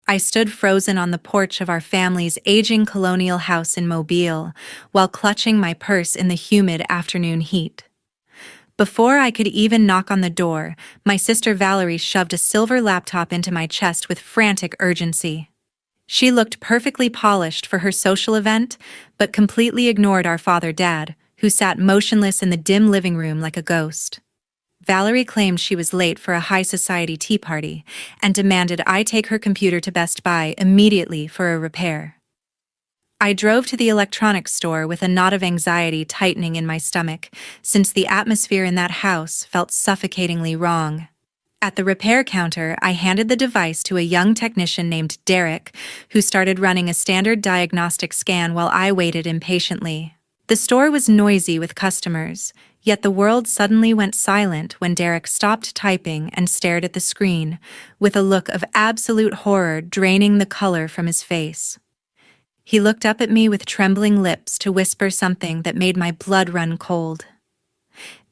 I stood frozen on the porch of our family's aging colonial house in Mobile, while clutching my purse in the humid afternoon heat. Before I could even knock on the door, my sister Valerie shoved a silver laptop into my chest with frantic urgency. She looked perfectly polished for her social event, but completely ignored our father Dad, who sat motionless in the dim living room like a ghost. Valerie claimed she was late for a high society tea party and demanded I take her computer to Best Buy immediately for a repair. I drove to the electronics store with a knot of anxiety tightening in my stomach, since the atmosphere in that house felt suffocatingly wrong. At the repair counter, I handed the device to a young technician named Derek, who started running a standard diagnostic scan while I waited impatiently. The store was noisy with customers, yet the world suddenly went silent when Derek stopped typing and stared at the screen, with a look of absolute horror draining the color from his face. He looked up at me with trembling lips to whisper something that made my blood run cold.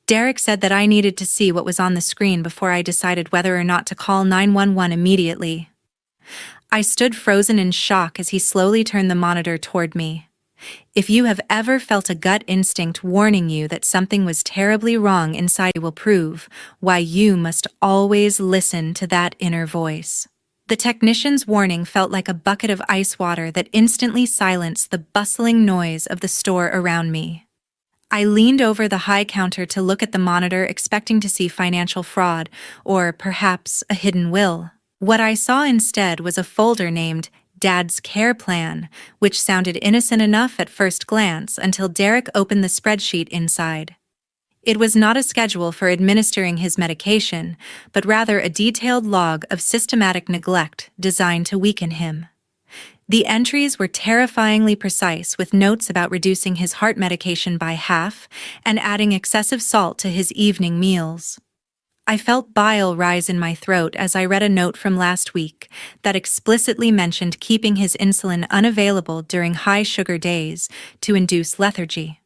Derek said that I needed to see what was on the screen before I decided whether or not to call 911 immediately. I stood frozen in shock as he slowly turned the monitor toward me. If you have ever felt a gut instinct warning you that something was terribly wrong inside, you will prove why you must always listen to that inner voice. The technician's warning felt like a bucket of ice water that instantly silenced the bustling noise of the store around me. I leaned over the high counter to look at the monitor, expecting to see financial fraud, or perhaps a hidden will. What I saw instead was a folder named Dad's Care Plan, which sounded innocent enough at first glance until Derek opened the spreadsheet inside. It was not a schedule for administering his medication, but rather a detailed log of systematic neglect designed to weaken him. The entries were terrifyingly precise, with notes about reducing his heart medication by half and adding excessive salt to his evening meals. I felt bile rise in my throat as I read a note from last week that explicitly mentioned keeping his insulin unavailable during high-sugar days to induce lethargy.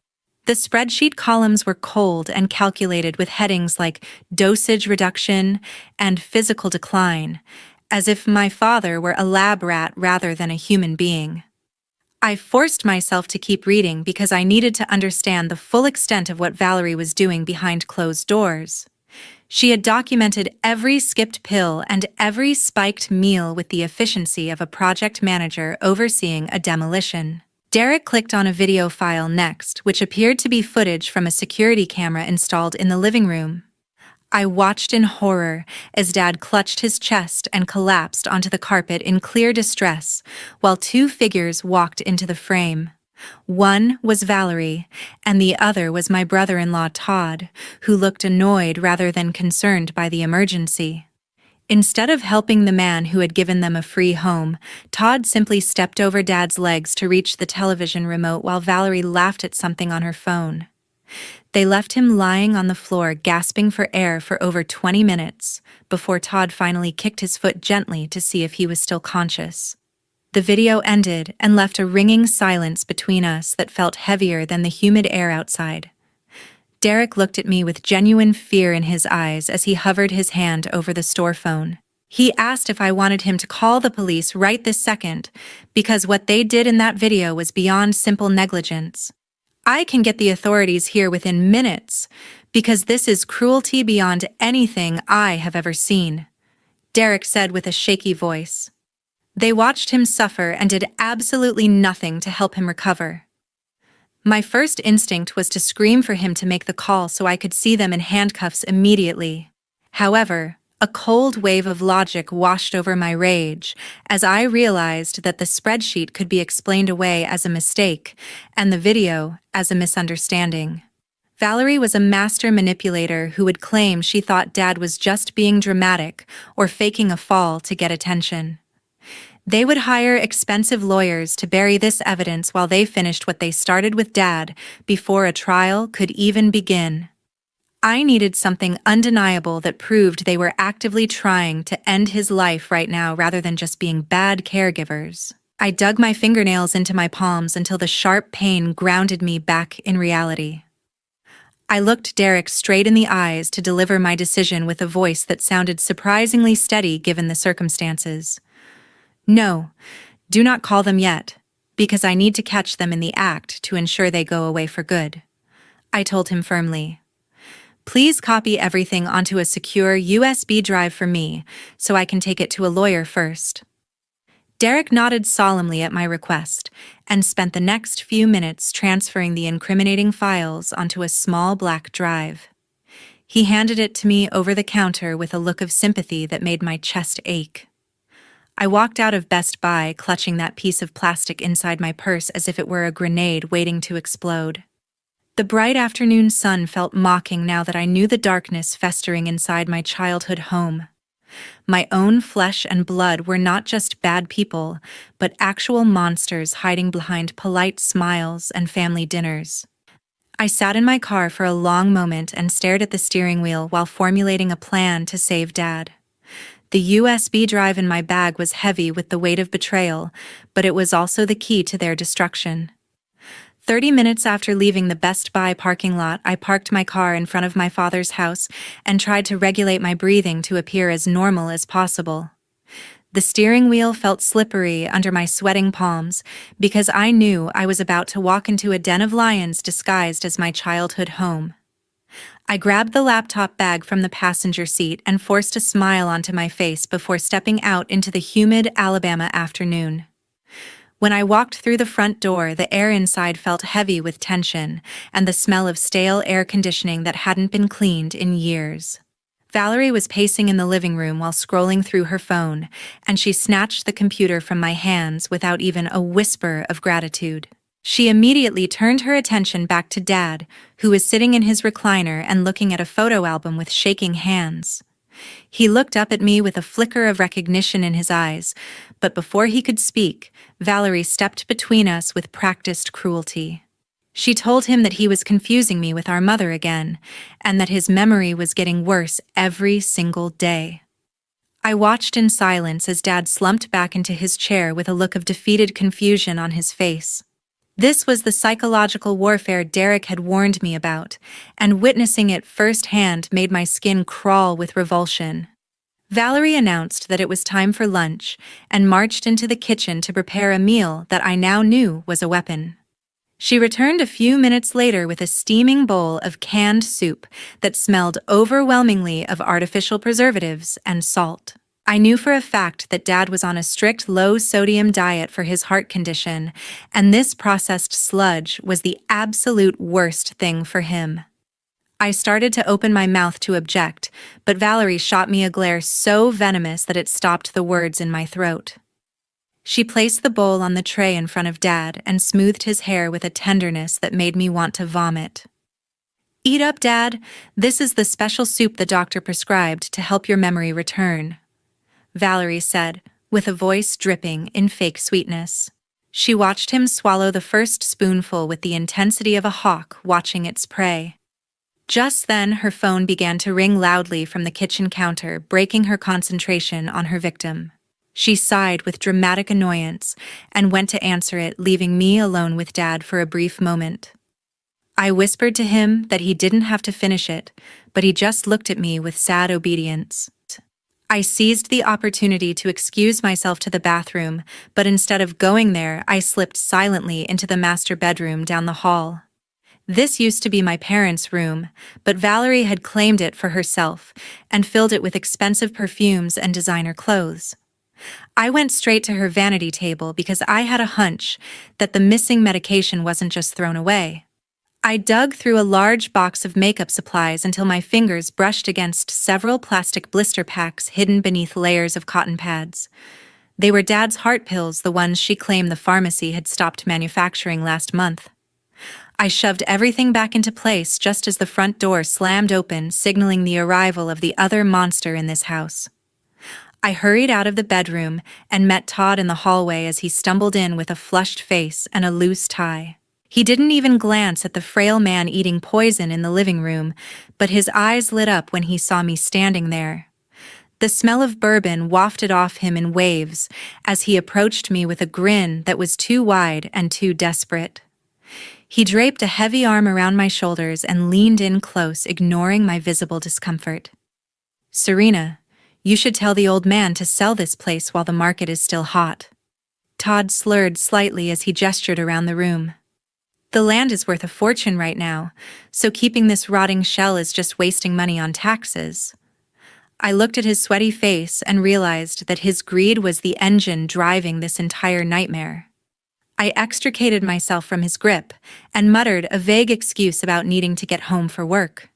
The spreadsheet columns were cold and calculated with headings like dosage reduction and physical decline, as if my father were a lab rat rather than a human being. I forced myself to keep reading because I needed to understand the full extent of what Valerie was doing behind closed doors. She had documented every skipped pill and every spiked meal with the efficiency of a project manager overseeing a demolition. Derek clicked on a video file next, which appeared to be footage from a security camera installed in the living room. I watched in horror as Dad clutched his chest and collapsed onto the carpet in clear distress, while two figures walked into the frame. One was Valerie, and the other was my brother-in-law Todd, who looked annoyed rather than concerned by the emergency. Instead of helping the man who had given them a free home, Todd simply stepped over Dad's legs to reach the television remote while Valerie laughed at something on her phone. They left him lying on the floor gasping for air for over 20 minutes, before Todd finally kicked his foot gently to see if he was still conscious. The video ended and left a ringing silence between us that felt heavier than the humid air outside. Derek looked at me with genuine fear in his eyes as he hovered his hand over the store phone. He asked if I wanted him to call the police right this second, because what they did in that video was beyond simple negligence. I can get the authorities here within minutes, because this is cruelty beyond anything I have ever seen, Derek said with a shaky voice. They watched him suffer and did absolutely nothing to help him recover. My first instinct was to scream for him to make the call so I could see them in handcuffs immediately. However, a cold wave of logic washed over my rage as I realized that the spreadsheet could be explained away as a mistake and the video as a misunderstanding. Valerie was a master manipulator who would claim she thought Dad was just being dramatic or faking a fall to get attention. They would hire expensive lawyers to bury this evidence while they finished what they started with Dad before a trial could even begin. I needed something undeniable that proved they were actively trying to end his life right now rather than just being bad caregivers. I dug my fingernails into my palms until the sharp pain grounded me back in reality. I looked Derek straight in the eyes to deliver my decision with a voice that sounded surprisingly steady given the circumstances. No, do not call them yet, because I need to catch them in the act to ensure they go away for good, I told him firmly. Please copy everything onto a secure USB drive for me so I can take it to a lawyer first. Derek nodded solemnly at my request and spent the next few minutes transferring the incriminating files onto a small black drive. He handed it to me over the counter with a look of sympathy that made my chest ache. I walked out of Best Buy clutching that piece of plastic inside my purse as if it were a grenade waiting to explode. The bright afternoon sun felt mocking now that I knew the darkness festering inside my childhood home. My own flesh and blood were not just bad people, but actual monsters hiding behind polite smiles and family dinners. I sat in my car for a long moment and stared at the steering wheel while formulating a plan to save Dad. The USB drive in my bag was heavy with the weight of betrayal, but it was also the key to their destruction. 30 minutes after leaving the Best Buy parking lot, I parked my car in front of my father's house and tried to regulate my breathing to appear as normal as possible. The steering wheel felt slippery under my sweating palms because I knew I was about to walk into a den of lions disguised as my childhood home. I grabbed the laptop bag from the passenger seat and forced a smile onto my face before stepping out into the humid Alabama afternoon. When I walked through the front door, the air inside felt heavy with tension and the smell of stale air conditioning that hadn't been cleaned in years. Valerie was pacing in the living room while scrolling through her phone, and she snatched the computer from my hands without even a whisper of gratitude. She immediately turned her attention back to Dad, who was sitting in his recliner and looking at a photo album with shaking hands. He looked up at me with a flicker of recognition in his eyes, but before he could speak, Valerie stepped between us with practiced cruelty. She told him that he was confusing me with our mother again, and that his memory was getting worse every single day. I watched in silence as Dad slumped back into his chair with a look of defeated confusion on his face. This was the psychological warfare Derek had warned me about, and witnessing it firsthand made my skin crawl with revulsion. Valerie announced that it was time for lunch and marched into the kitchen to prepare a meal that I now knew was a weapon. She returned a few minutes later with a steaming bowl of canned soup that smelled overwhelmingly of artificial preservatives and salt. I knew for a fact that Dad was on a strict low-sodium diet for his heart condition, and this processed sludge was the absolute worst thing for him. I started to open my mouth to object, but Valerie shot me a glare so venomous that it stopped the words in my throat. She placed the bowl on the tray in front of Dad and smoothed his hair with a tenderness that made me want to vomit. "Eat up, Dad. This is the special soup the doctor prescribed to help your memory return," Valerie said, with a voice dripping in fake sweetness. She watched him swallow the first spoonful with the intensity of a hawk watching its prey. Just then, her phone began to ring loudly from the kitchen counter, breaking her concentration on her victim. She sighed with dramatic annoyance and went to answer it, leaving me alone with Dad for a brief moment. I whispered to him that he didn't have to finish it, but he just looked at me with sad obedience. I seized the opportunity to excuse myself to the bathroom, but instead of going there, I slipped silently into the master bedroom down the hall. This used to be my parents' room, but Valerie had claimed it for herself and filled it with expensive perfumes and designer clothes. I went straight to her vanity table because I had a hunch that the missing medication wasn't just thrown away. I dug through a large box of makeup supplies until my fingers brushed against several plastic blister packs hidden beneath layers of cotton pads. They were Dad's heart pills, the ones she claimed the pharmacy had stopped manufacturing last month. I shoved everything back into place just as the front door slammed open, signaling the arrival of the other monster in this house. I hurried out of the bedroom and met Todd in the hallway as he stumbled in with a flushed face and a loose tie. He didn't even glance at the frail man eating poison in the living room, but his eyes lit up when he saw me standing there. The smell of bourbon wafted off him in waves as he approached me with a grin that was too wide and too desperate. He draped a heavy arm around my shoulders and leaned in close, ignoring my visible discomfort. "Serena, You should tell the old man to sell this place while the market is still hot. Todd slurred slightly as he gestured around the room. The land is worth a fortune right now, so keeping this rotting shell is just wasting money on taxes. I looked at his sweaty face and realized that his greed was the engine driving this entire nightmare. I extricated myself from his grip and muttered a vague excuse about needing to get home for work.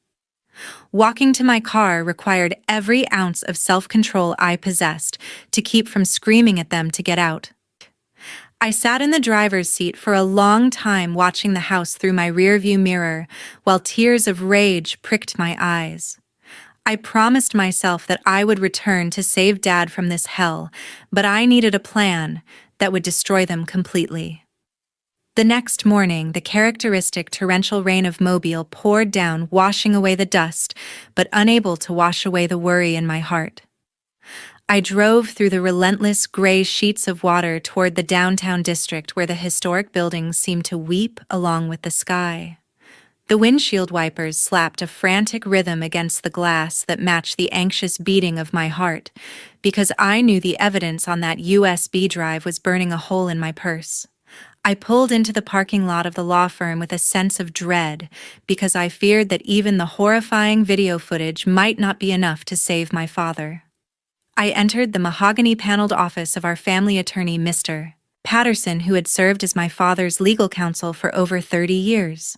Walking to my car required every ounce of self-control I possessed to keep from screaming at them to get out. I sat in the driver's seat for a long time watching the house through my rearview mirror while tears of rage pricked my eyes. I promised myself that I would return to save Dad from this hell, but I needed a plan that would destroy them completely. The next morning, the characteristic torrential rain of Mobile poured down, washing away the dust, but unable to wash away the worry in my heart. I drove through the relentless gray sheets of water toward the downtown district where the historic buildings seemed to weep along with the sky. The windshield wipers slapped a frantic rhythm against the glass that matched the anxious beating of my heart, because I knew the evidence on that USB drive was burning a hole in my purse. I pulled into the parking lot of the law firm with a sense of dread, because I feared that even the horrifying video footage might not be enough to save my father. I entered the mahogany-paneled office of our family attorney, Mr. Patterson, who had served as my father's legal counsel for over 30 years.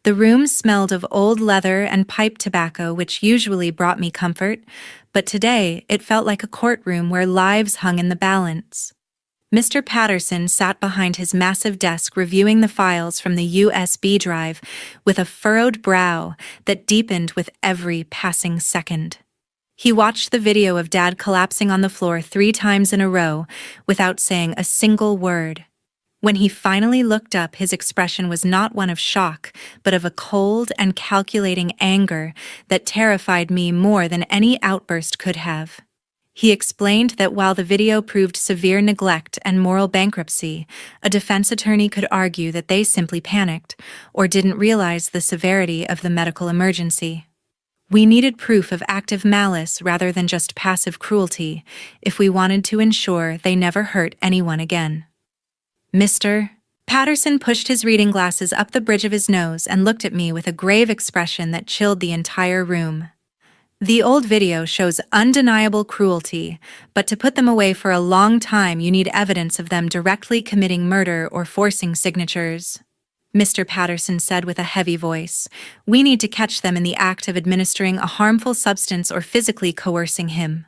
The room smelled of old leather and pipe tobacco, which usually brought me comfort, but today it felt like a courtroom where lives hung in the balance. Mr. Patterson sat behind his massive desk reviewing the files from the USB drive with a furrowed brow that deepened with every passing second. He watched the video of Dad collapsing on the floor 3 times in a row without saying a single word. When he finally looked up, his expression was not one of shock, but of a cold and calculating anger that terrified me more than any outburst could have. He explained that while the video proved severe neglect and moral bankruptcy, a defense attorney could argue that they simply panicked or didn't realize the severity of the medical emergency. We needed proof of active malice rather than just passive cruelty if we wanted to ensure they never hurt anyone again. Mr. Patterson pushed his reading glasses up the bridge of his nose and looked at me with a grave expression that chilled the entire room. The old video shows undeniable cruelty, but to put them away for a long time you need evidence of them directly committing murder or forcing signatures. Mr. Patterson said with a heavy voice, "We need to catch them in the act of administering a harmful substance or physically coercing him."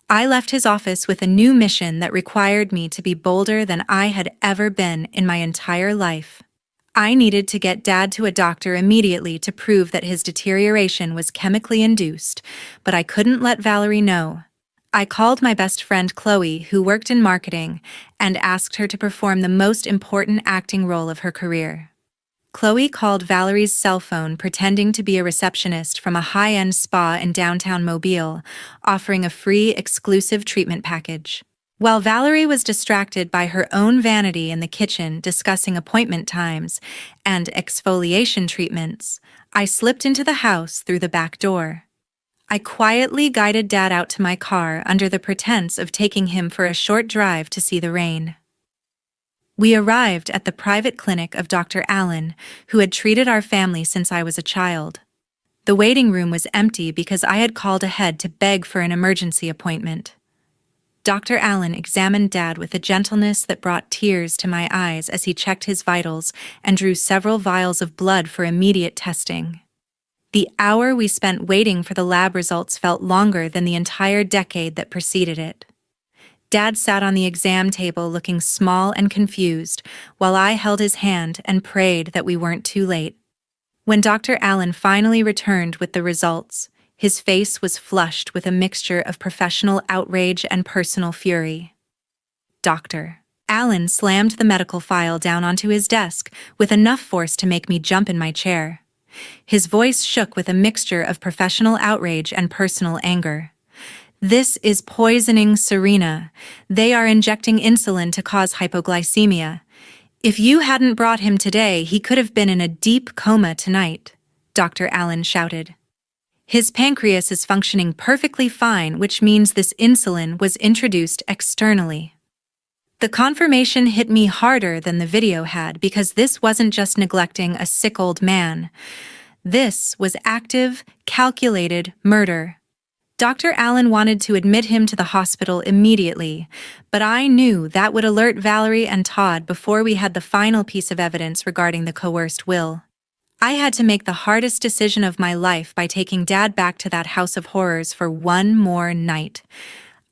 I left his office with a new mission that required me to be bolder than I had ever been in my entire life. I needed to get Dad to a doctor immediately to prove that his deterioration was chemically induced, but I couldn't let Valerie know. I called my best friend Chloe, who worked in marketing, and asked her to perform the most important acting role of her career. Chloe called Valerie's cell phone pretending to be a receptionist from a high-end spa in downtown Mobile, offering a free, exclusive treatment package. While Valerie was distracted by her own vanity in the kitchen discussing appointment times and exfoliation treatments, I slipped into the house through the back door. I quietly guided Dad out to my car under the pretense of taking him for a short drive to see the rain. We arrived at the private clinic of Dr. Allen, who had treated our family since I was a child. The waiting room was empty because I had called ahead to beg for an emergency appointment. Dr. Allen examined Dad with a gentleness that brought tears to my eyes as he checked his vitals and drew several vials of blood for immediate testing. The hour we spent waiting for the lab results felt longer than the entire decade that preceded it. Dad sat on the exam table looking small and confused, while I held his hand and prayed that we weren't too late. When Dr. Allen finally returned with the results, his face was flushed with a mixture of professional outrage and personal fury. Dr. Allen slammed the medical file down onto his desk with enough force to make me jump in my chair. His voice shook with a mixture of professional outrage and personal anger. "This is poisoning, Serena. They are injecting insulin to cause hypoglycemia. If you hadn't brought him today, he could have been in a deep coma tonight," Dr. Allen shouted. His pancreas is functioning perfectly fine, which means this insulin was introduced externally. The confirmation hit me harder than the video had because this wasn't just neglecting a sick old man. This was active, calculated murder. Dr. Allen wanted to admit him to the hospital immediately, but I knew that would alert Valerie and Todd before we had the final piece of evidence regarding the coerced will. I had to make the hardest decision of my life by taking Dad back to that house of horrors for one more night.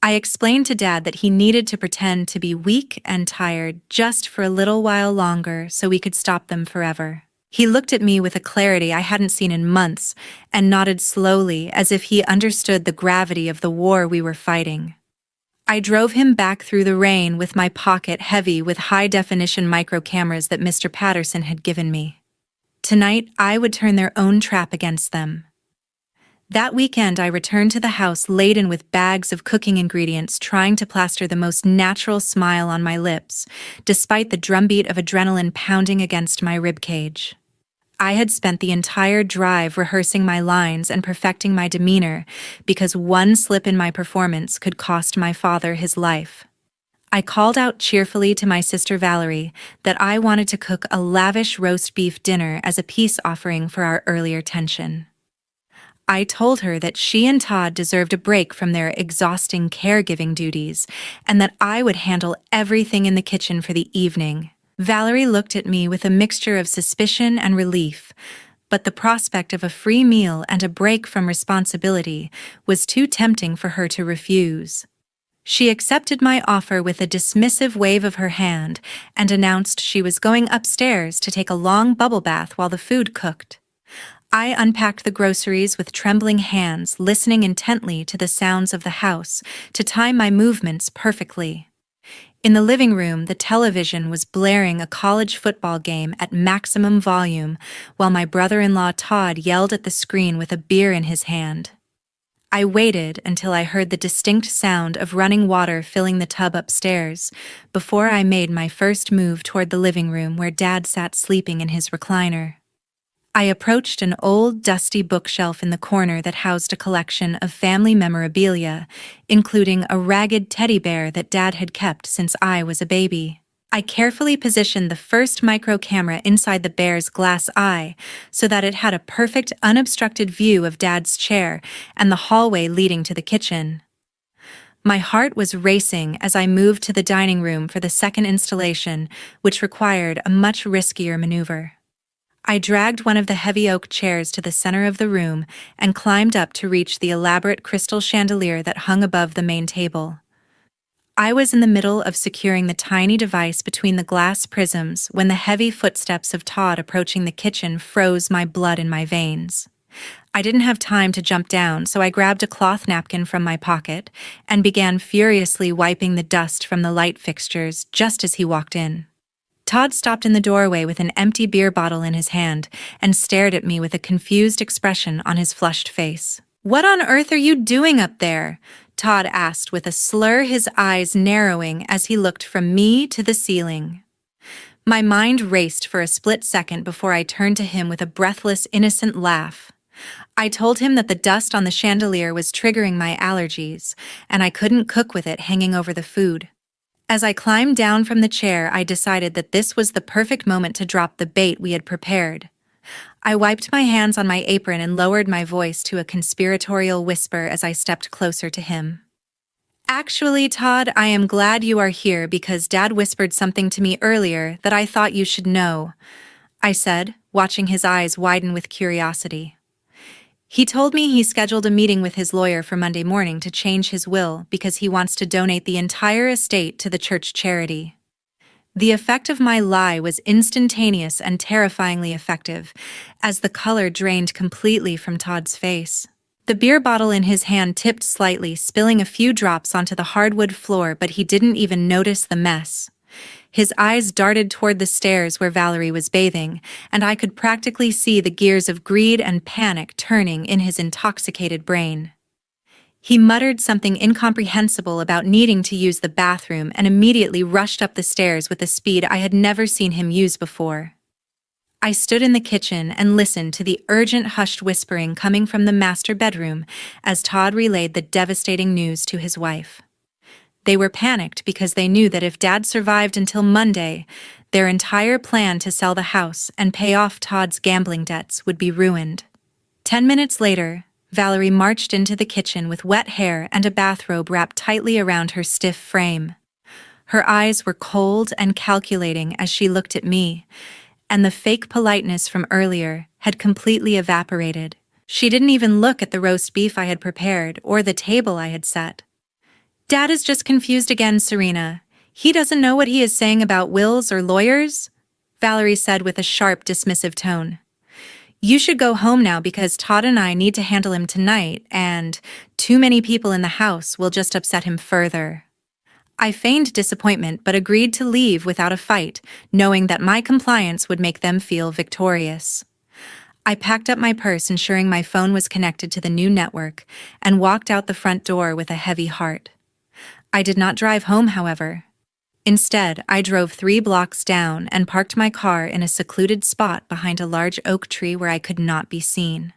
I explained to Dad that he needed to pretend to be weak and tired just for a little while longer so we could stop them forever. He looked at me with a clarity I hadn't seen in months and nodded slowly as if he understood the gravity of the war we were fighting. I drove him back through the rain with my pocket heavy with high-definition micro cameras that Mr. Patterson had given me. Tonight, I would turn their own trap against them. That weekend, I returned to the house laden with bags of cooking ingredients, trying to plaster the most natural smile on my lips, despite the drumbeat of adrenaline pounding against my ribcage. I had spent the entire drive rehearsing my lines and perfecting my demeanor because one slip in my performance could cost my father his life. I called out cheerfully to my sister Valerie that I wanted to cook a lavish roast beef dinner as a peace offering for our earlier tension. I told her that she and Todd deserved a break from their exhausting caregiving duties and that I would handle everything in the kitchen for the evening. Valerie looked at me with a mixture of suspicion and relief, but the prospect of a free meal and a break from responsibility was too tempting for her to refuse. She accepted my offer with a dismissive wave of her hand and announced she was going upstairs to take a long bubble bath while the food cooked. I unpacked the groceries with trembling hands, listening intently to the sounds of the house to time my movements perfectly. In the living room, the television was blaring a college football game at maximum volume, while my brother-in-law Todd yelled at the screen with a beer in his hand. I waited until I heard the distinct sound of running water filling the tub upstairs before I made my first move toward the living room where Dad sat sleeping in his recliner. I approached an old, dusty bookshelf in the corner that housed a collection of family memorabilia, including a ragged teddy bear that Dad had kept since I was a baby. I carefully positioned the first micro camera inside the bear's glass eye so that it had a perfect, unobstructed view of Dad's chair and the hallway leading to the kitchen. My heart was racing as I moved to the dining room for the second installation, which required a much riskier maneuver. I dragged one of the heavy oak chairs to the center of the room and climbed up to reach the elaborate crystal chandelier that hung above the main table. I was in the middle of securing the tiny device between the glass prisms when the heavy footsteps of Todd approaching the kitchen froze my blood in my veins. I didn't have time to jump down, so I grabbed a cloth napkin from my pocket and began furiously wiping the dust from the light fixtures just as he walked in. Todd stopped in the doorway with an empty beer bottle in his hand and stared at me with a confused expression on his flushed face. "What on earth are you doing up there?" Todd asked with a slur, his eyes narrowing as he looked from me to the ceiling. My mind raced for a split second before I turned to him with a breathless, innocent laugh. I told him that the dust on the chandelier was triggering my allergies, and I couldn't cook with it hanging over the food. As I climbed down from the chair, I decided that this was the perfect moment to drop the bait we had prepared. I wiped my hands on my apron and lowered my voice to a conspiratorial whisper as I stepped closer to him. "Actually, Todd, I am glad you are here because Dad whispered something to me earlier that I thought you should know," I said, watching his eyes widen with curiosity. "He told me he scheduled a meeting with his lawyer for Monday morning to change his will because he wants to donate the entire estate to the church charity." The effect of my lie was instantaneous and terrifyingly effective, as the color drained completely from Todd's face. The beer bottle in his hand tipped slightly, spilling a few drops onto the hardwood floor, but he didn't even notice the mess. His eyes darted toward the stairs where Valerie was bathing, and I could practically see the gears of greed and panic turning in his intoxicated brain. He muttered something incomprehensible about needing to use the bathroom and immediately rushed up the stairs with a speed I had never seen him use before. I stood in the kitchen and listened to the urgent hushed whispering coming from the master bedroom as Todd relayed the devastating news to his wife. They were panicked because they knew that if Dad survived until Monday, their entire plan to sell the house and pay off Todd's gambling debts would be ruined. 10 minutes later, Valerie marched into the kitchen with wet hair and a bathrobe wrapped tightly around her stiff frame. Her eyes were cold and calculating as she looked at me, and the fake politeness from earlier had completely evaporated. She didn't even look at the roast beef I had prepared or the table I had set. "Dad is just confused again, Serena. He doesn't know what he is saying about wills or lawyers," Valerie said with a sharp, dismissive tone. "You should go home now because Todd and I need to handle him tonight, and too many people in the house will just upset him further." I feigned disappointment but agreed to leave without a fight, knowing that my compliance would make them feel victorious. I packed up my purse, ensuring my phone was connected to the new network, and walked out the front door with a heavy heart. I did not drive home, however. Instead, I drove 3 blocks down and parked my car in a secluded spot behind a large oak tree where I could not be seen.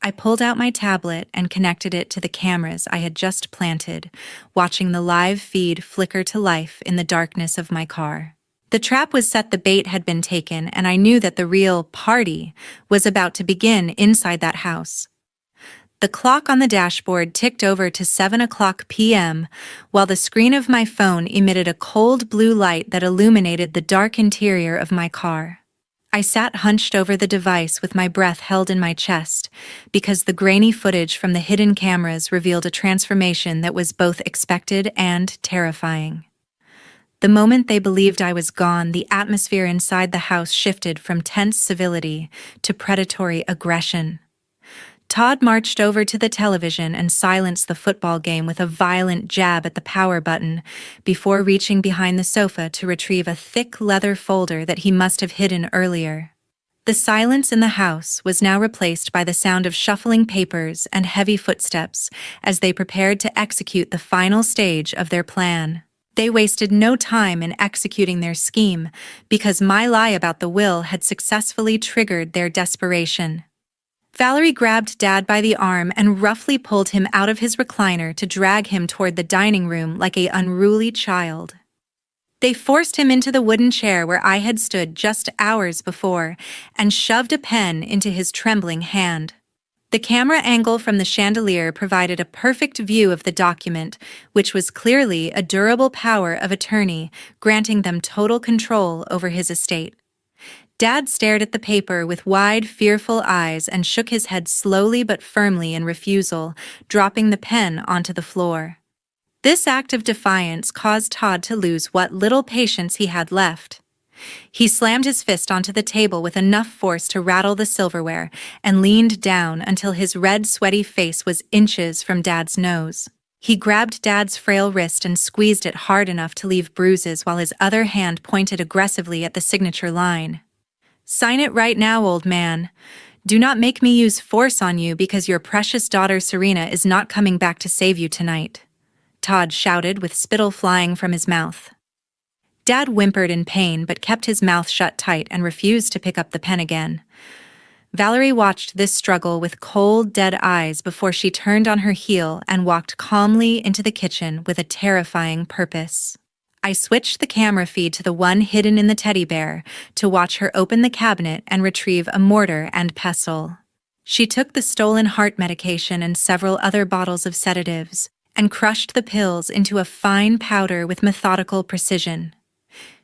I pulled out my tablet and connected it to the cameras I had just planted, watching the live feed flicker to life in the darkness of my car. The trap was set, the bait had been taken, and I knew that the real party was about to begin inside that house. The clock on the dashboard ticked over to 7 p.m., while the screen of my phone emitted a cold blue light that illuminated the dark interior of my car. I sat hunched over the device with my breath held in my chest, because the grainy footage from the hidden cameras revealed a transformation that was both expected and terrifying. The moment they believed I was gone, the atmosphere inside the house shifted from tense civility to predatory aggression. Todd marched over to the television and silenced the football game with a violent jab at the power button before reaching behind the sofa to retrieve a thick leather folder that he must have hidden earlier. The silence in the house was now replaced by the sound of shuffling papers and heavy footsteps as they prepared to execute the final stage of their plan. They wasted no time in executing their scheme because my lie about the will had successfully triggered their desperation. Valerie grabbed Dad by the arm and roughly pulled him out of his recliner to drag him toward the dining room like an unruly child. They forced him into the wooden chair where I had stood just hours before and shoved a pen into his trembling hand. The camera angle from the chandelier provided a perfect view of the document, which was clearly a durable power of attorney granting them total control over his estate. Dad stared at the paper with wide, fearful eyes and shook his head slowly but firmly in refusal, dropping the pen onto the floor. This act of defiance caused Todd to lose what little patience he had left. He slammed his fist onto the table with enough force to rattle the silverware and leaned down until his red, sweaty face was inches from Dad's nose. He grabbed Dad's frail wrist and squeezed it hard enough to leave bruises while his other hand pointed aggressively at the signature line. "Sign it right now, old man. Do not make me use force on you because your precious daughter Serena is not coming back to save you tonight," Todd shouted with spittle flying from his mouth. Dad whimpered in pain but kept his mouth shut tight and refused to pick up the pen again. Valerie watched this struggle with cold, dead eyes before she turned on her heel and walked calmly into the kitchen with a terrifying purpose. I switched the camera feed to the one hidden in the teddy bear to watch her open the cabinet and retrieve a mortar and pestle. She took the stolen heart medication and several other bottles of sedatives and crushed the pills into a fine powder with methodical precision.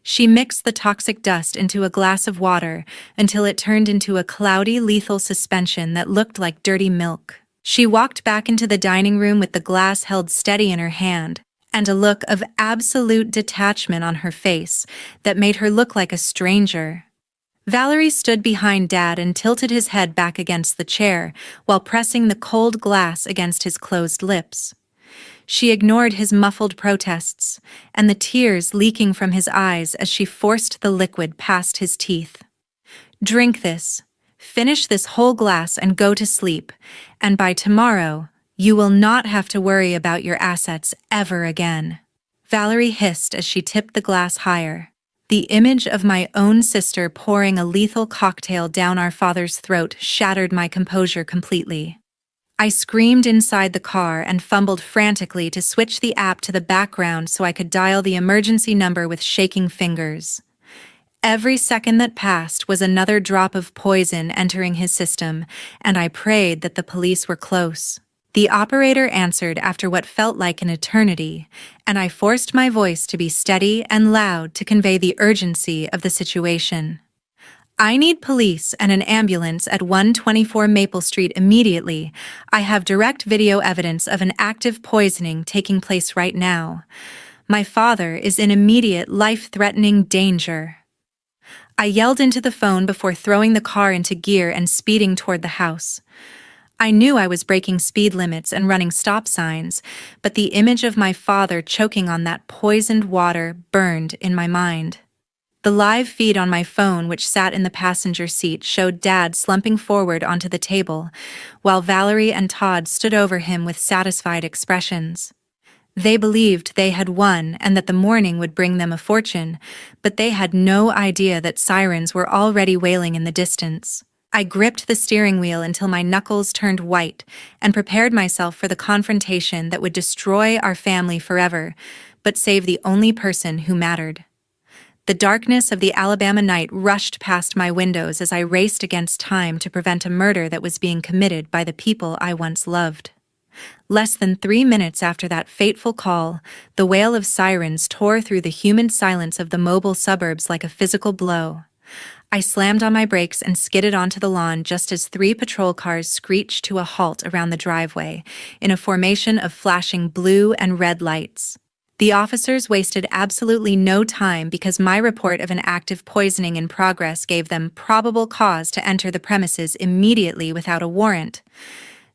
She mixed the toxic dust into a glass of water until it turned into a cloudy, lethal suspension that looked like dirty milk. She walked back into the dining room with the glass held steady in her hand and a look of absolute detachment on her face that made her look like a stranger. Valerie stood behind Dad and tilted his head back against the chair while pressing the cold glass against his closed lips. She ignored his muffled protests and the tears leaking from his eyes as she forced the liquid past his teeth. "Drink this, finish this whole glass and go to sleep, and by tomorrow, you will not have to worry about your assets ever again," Valerie hissed as she tipped the glass higher. The image of my own sister pouring a lethal cocktail down our father's throat shattered my composure completely. I screamed inside the car and fumbled frantically to switch the app to the background so I could dial the emergency number with shaking fingers. Every second that passed was another drop of poison entering his system, and I prayed that the police were close. The operator answered after what felt like an eternity, and I forced my voice to be steady and loud to convey the urgency of the situation. I need police and an ambulance at 124 Maple Street immediately. I have direct video evidence of an active poisoning taking place right now. My father is in immediate life-threatening danger. I yelled into the phone before throwing the car into gear and speeding toward the house. I knew I was breaking speed limits and running stop signs, but the image of my father choking on that poisoned water burned in my mind. The live feed on my phone, which sat in the passenger seat, showed Dad slumping forward onto the table, while Valerie and Todd stood over him with satisfied expressions. They believed they had won and that the morning would bring them a fortune, but they had no idea that sirens were already wailing in the distance. I gripped the steering wheel until my knuckles turned white and prepared myself for the confrontation that would destroy our family forever, but save the only person who mattered. The darkness of the Alabama night rushed past my windows as I raced against time to prevent a murder that was being committed by the people I once loved. Less than 3 minutes after that fateful call, the wail of sirens tore through the humid silence of the mobile suburbs like a physical blow. I slammed on my brakes and skidded onto the lawn just as 3 patrol cars screeched to a halt around the driveway, in a formation of flashing blue and red lights. The officers wasted absolutely no time because my report of an active poisoning in progress gave them probable cause to enter the premises immediately without a warrant.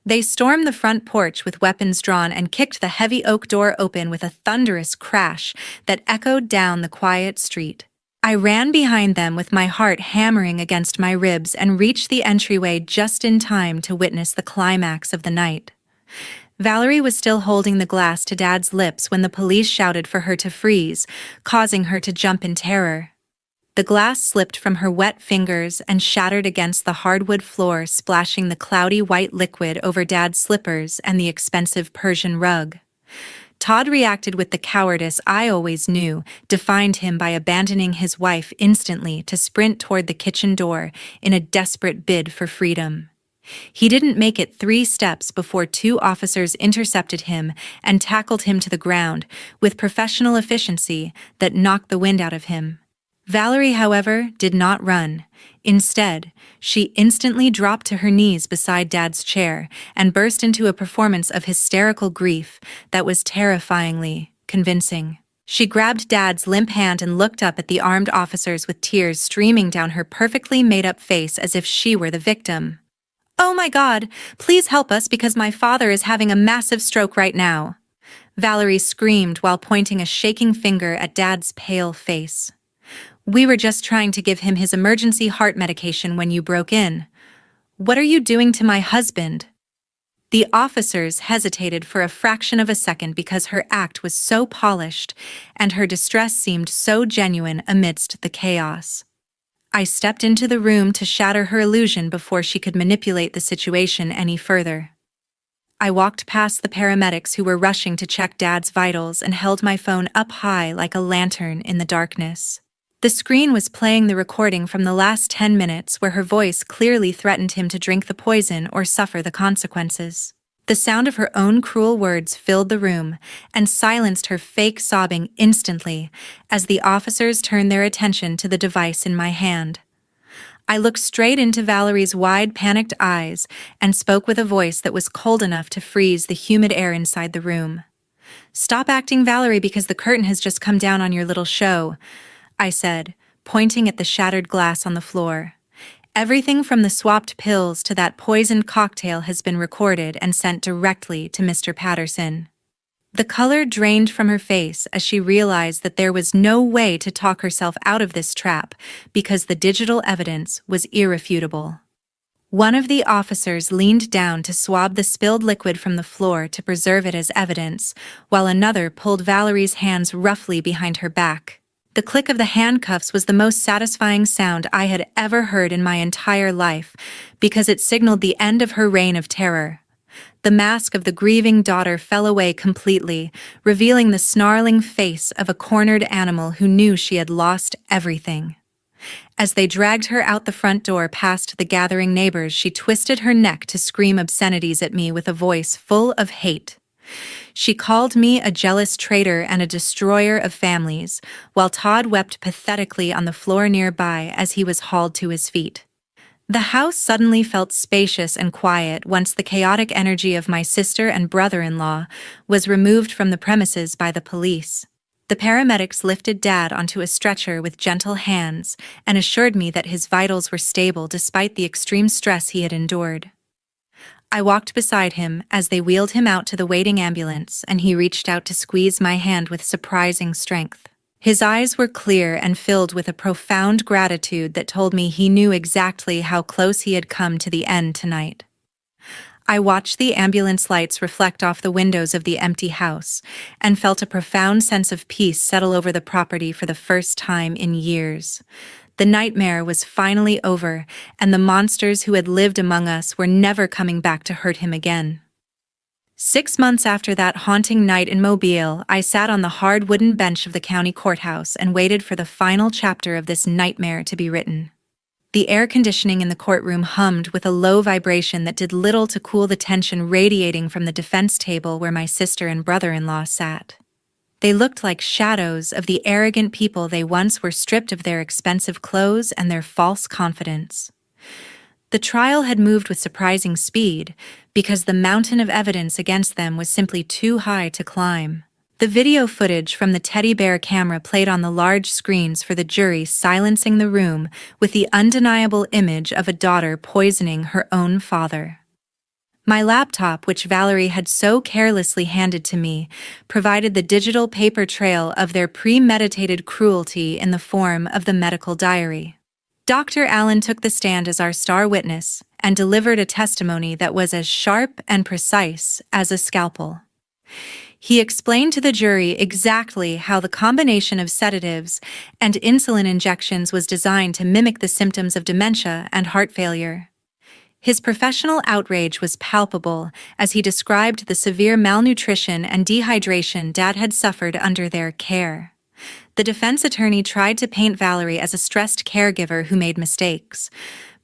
They stormed the front porch with weapons drawn and kicked the heavy oak door open with a thunderous crash that echoed down the quiet street. I ran behind them with my heart hammering against my ribs and reached the entryway just in time to witness the climax of the night. Valerie was still holding the glass to Dad's lips when the police shouted for her to freeze, causing her to jump in terror. The glass slipped from her wet fingers and shattered against the hardwood floor, splashing the cloudy white liquid over Dad's slippers and the expensive Persian rug. Todd reacted with the cowardice I always knew defined him by abandoning his wife instantly to sprint toward the kitchen door in a desperate bid for freedom. He didn't make it 3 steps before 2 officers intercepted him and tackled him to the ground with professional efficiency that knocked the wind out of him. Valerie, however, did not run. Instead, she instantly dropped to her knees beside Dad's chair and burst into a performance of hysterical grief that was terrifyingly convincing. She grabbed Dad's limp hand and looked up at the armed officers with tears streaming down her perfectly made-up face as if she were the victim. "Oh my God, please help us because my father is having a massive stroke right now," Valerie screamed while pointing a shaking finger at Dad's pale face. "We were just trying to give him his emergency heart medication when you broke in. What are you doing to my husband?" The officers hesitated for a fraction of a second because her act was so polished and her distress seemed so genuine amidst the chaos. I stepped into the room to shatter her illusion before she could manipulate the situation any further. I walked past the paramedics who were rushing to check Dad's vitals and held my phone up high like a lantern in the darkness. The screen was playing the recording from the last 10 minutes where her voice clearly threatened him to drink the poison or suffer the consequences. The sound of her own cruel words filled the room and silenced her fake sobbing instantly as the officers turned their attention to the device in my hand. I looked straight into Valerie's wide, panicked eyes and spoke with a voice that was cold enough to freeze the humid air inside the room. "Stop acting, Valerie, because the curtain has just come down on your little show," I said, pointing at the shattered glass on the floor. "Everything from the swapped pills to that poisoned cocktail has been recorded and sent directly to Mr. Patterson." The color drained from her face as she realized that there was no way to talk herself out of this trap because the digital evidence was irrefutable. One of the officers leaned down to swab the spilled liquid from the floor to preserve it as evidence, while another pulled Valerie's hands roughly behind her back. The click of the handcuffs was the most satisfying sound I had ever heard in my entire life, because it signaled the end of her reign of terror. The mask of the grieving daughter fell away completely, revealing the snarling face of a cornered animal who knew she had lost everything. As they dragged her out the front door past the gathering neighbors, she twisted her neck to scream obscenities at me with a voice full of hate. She called me a jealous traitor and a destroyer of families, while Todd wept pathetically on the floor nearby as he was hauled to his feet. The house suddenly felt spacious and quiet once the chaotic energy of my sister and brother-in-law was removed from the premises by the police. The paramedics lifted Dad onto a stretcher with gentle hands and assured me that his vitals were stable despite the extreme stress he had endured. I walked beside him as they wheeled him out to the waiting ambulance, and he reached out to squeeze my hand with surprising strength. His eyes were clear and filled with a profound gratitude that told me he knew exactly how close he had come to the end tonight. I watched the ambulance lights reflect off the windows of the empty house and felt a profound sense of peace settle over the property for the first time in years. The nightmare was finally over, and the monsters who had lived among us were never coming back to hurt him again. 6 months after that haunting night in Mobile, I sat on the hard wooden bench of the county courthouse and waited for the final chapter of this nightmare to be written. The air conditioning in the courtroom hummed with a low vibration that did little to cool the tension radiating from the defense table where my sister and brother-in-law sat. They looked like shadows of the arrogant people they once were, stripped of their expensive clothes and their false confidence. The trial had moved with surprising speed because the mountain of evidence against them was simply too high to climb. The video footage from the teddy bear camera played on the large screens for the jury, silencing the room with the undeniable image of a daughter poisoning her own father. My laptop, which Valerie had so carelessly handed to me, provided the digital paper trail of their premeditated cruelty in the form of the medical diary. Dr. Allen took the stand as our star witness and delivered a testimony that was as sharp and precise as a scalpel. He explained to the jury exactly how the combination of sedatives and insulin injections was designed to mimic the symptoms of dementia and heart failure. His professional outrage was palpable as he described the severe malnutrition and dehydration Dad had suffered under their care. The defense attorney tried to paint Valerie as a stressed caregiver who made mistakes,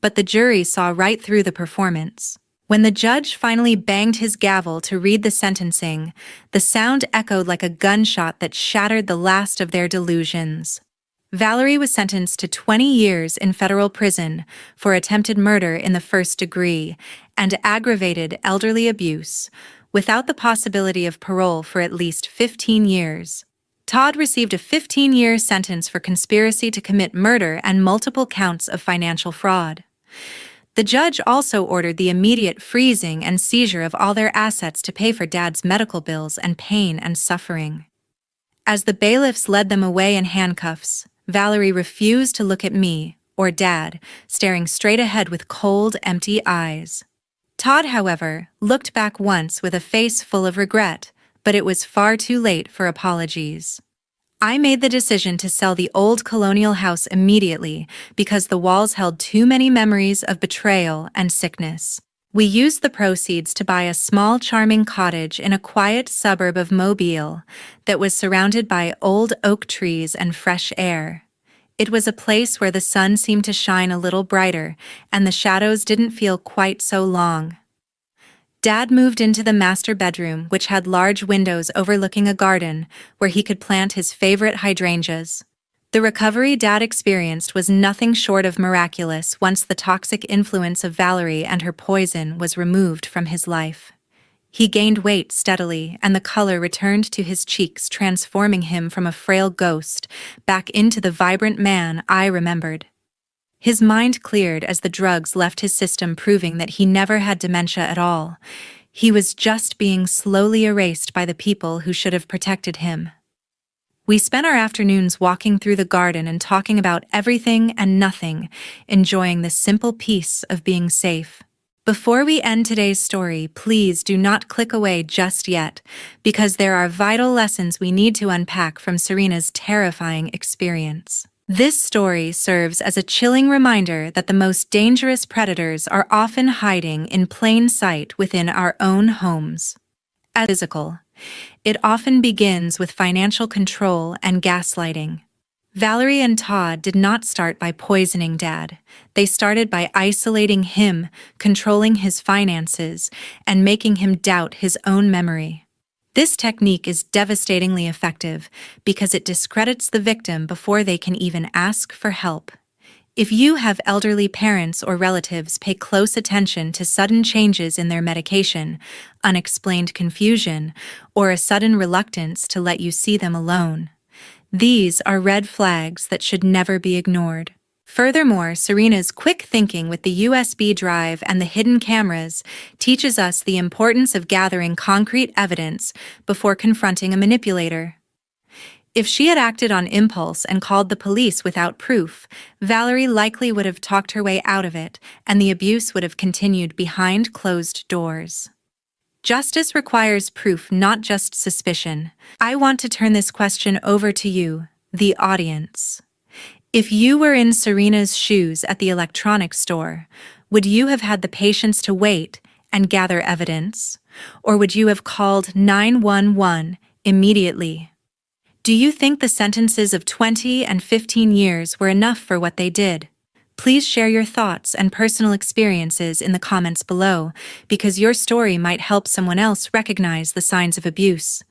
but the jury saw right through the performance. When the judge finally banged his gavel to read the sentencing, the sound echoed like a gunshot that shattered the last of their delusions. Valerie was sentenced to 20 years in federal prison for attempted murder in the first degree and aggravated elderly abuse, without the possibility of parole for at least 15 years. Todd received a 15-year sentence for conspiracy to commit murder and multiple counts of financial fraud. The judge also ordered the immediate freezing and seizure of all their assets to pay for Dad's medical bills and pain and suffering. As the bailiffs led them away in handcuffs, Valerie refused to look at me, or Dad, staring straight ahead with cold, empty eyes. Todd, however, looked back once with a face full of regret, but it was far too late for apologies. I made the decision to sell the old colonial house immediately because the walls held too many memories of betrayal and sickness. We used the proceeds to buy a small, charming cottage in a quiet suburb of Mobile that was surrounded by old oak trees and fresh air. It was a place where the sun seemed to shine a little brighter and the shadows didn't feel quite so long. Dad moved into the master bedroom, which had large windows overlooking a garden where he could plant his favorite hydrangeas. The recovery Dad experienced was nothing short of miraculous once the toxic influence of Valerie and her poison was removed from his life. He gained weight steadily, and the color returned to his cheeks, transforming him from a frail ghost back into the vibrant man I remembered. His mind cleared as the drugs left his system, proving that he never had dementia at all. He was just being slowly erased by the people who should have protected him. We spent our afternoons walking through the garden and talking about everything and nothing, enjoying the simple peace of being safe. Before we end today's story, please do not click away just yet, because there are vital lessons we need to unpack from Serena's terrifying experience. This story serves as a chilling reminder that the most dangerous predators are often hiding in plain sight within our own homes. As physical, it often begins with financial control and gaslighting. Valerie and Todd did not start by poisoning Dad. They started by isolating him, controlling his finances, and making him doubt his own memory. This technique is devastatingly effective because it discredits the victim before they can even ask for help. If you have elderly parents or relatives, pay close attention to sudden changes in their medication, unexplained confusion, or a sudden reluctance to let you see them alone. These are red flags that should never be ignored. Furthermore, Serena's quick thinking with the USB drive and the hidden cameras teaches us the importance of gathering concrete evidence before confronting a manipulator. If she had acted on impulse and called the police without proof, Valerie likely would have talked her way out of it, and the abuse would have continued behind closed doors. Justice requires proof, not just suspicion. I want to turn this question over to you, the audience. If you were in Serena's shoes at the electronics store, would you have had the patience to wait and gather evidence? Or would you have called 911 immediately? Do you think the sentences of 20 and 15 years were enough for what they did? Please share your thoughts and personal experiences in the comments below, because your story might help someone else recognize the signs of abuse.